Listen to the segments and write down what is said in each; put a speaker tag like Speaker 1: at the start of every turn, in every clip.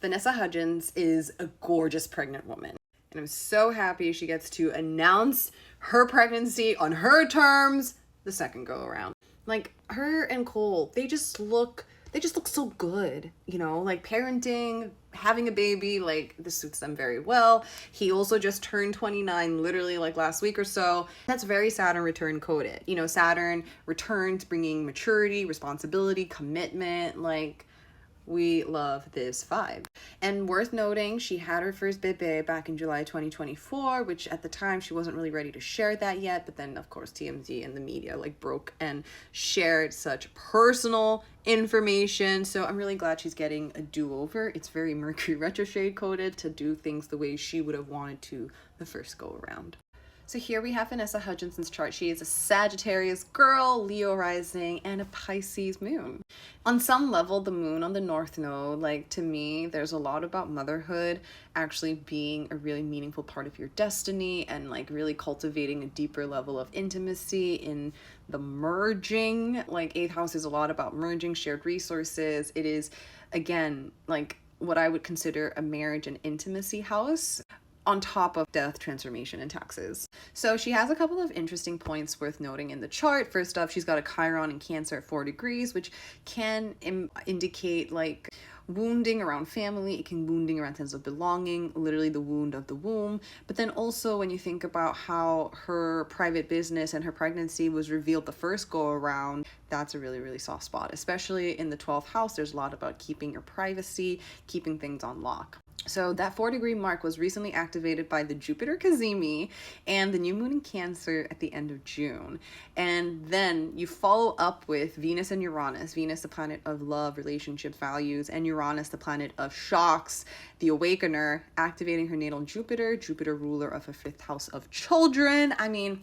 Speaker 1: Vanessa Hudgens is a gorgeous pregnant woman. And I'm so happy she gets to announce her pregnancy on her terms the second go around. Like, her and Cole, they just look so good, you know, like parenting, having a baby, like this suits them very well. He also just turned 29 literally like last week or so. That's very Saturn return coded. You know, Saturn returns bringing maturity, responsibility, commitment, like we love this vibe. And worth noting, she had her first bebe back in July 2024, which at the time she wasn't really ready to share that yet. But then, of course, TMZ and the media like broke and shared such personal information. So I'm really glad she's getting a do-over. It's very Mercury retrograde coded to do things the way she would have wanted to the first go around. So here we have Vanessa Hudgens' chart. She is a Sagittarius girl, Leo rising, and a Pisces moon. On some level, the moon on the North Node, like to me, there's a lot about motherhood actually being a really meaningful part of your destiny and like really cultivating a deeper level of intimacy in the merging. Like 8th house is a lot about merging, shared resources. It is, again, like what I would consider a marriage and intimacy house, on top of death, transformation, and taxes. So she has a couple of interesting points worth noting in the chart. First off, she's got a Chiron in Cancer at 4 degrees, which can indicate like wounding around family. It can wounding around sense of belonging, literally the wound of the womb. But then also when you think about how her private business and her pregnancy was revealed the first go around, that's a really, really soft spot, especially in the 12th house. There's a lot about keeping your privacy, keeping things on lock. So that 4-degree mark was recently activated by the Jupiter Cazimi and the new moon in Cancer at the end of June. And then you follow up with Venus and Uranus. Venus, the planet of love, relationships, values, and Uranus, the planet of shocks, the awakener, activating her natal Jupiter, Jupiter ruler of a 5th house of children. I mean,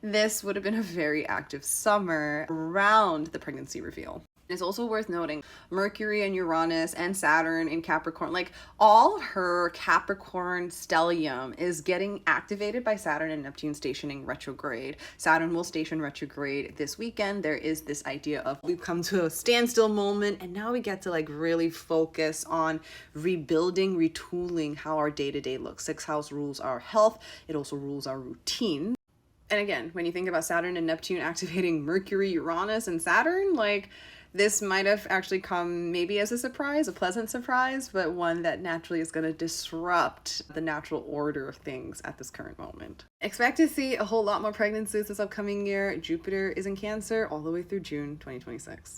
Speaker 1: this would have been a very active summer around the pregnancy reveal. It's also worth noting Mercury and Uranus and Saturn in Capricorn, like all her Capricorn stellium is getting activated by Saturn and Neptune stationing retrograde. Saturn will station retrograde this weekend. There is this idea of we've come to a standstill moment and now we get to like really focus on rebuilding, retooling how our day-to-day looks. 6th house rules our health. It also rules our routine. And again, when you think about Saturn and Neptune activating Mercury, Uranus, and Saturn, like this might have actually come maybe as a surprise, a pleasant surprise, but one that naturally is going to disrupt the natural order of things at this current moment. Expect to see a whole lot more pregnancies this upcoming year. Jupiter is in Cancer all the way through June 2026.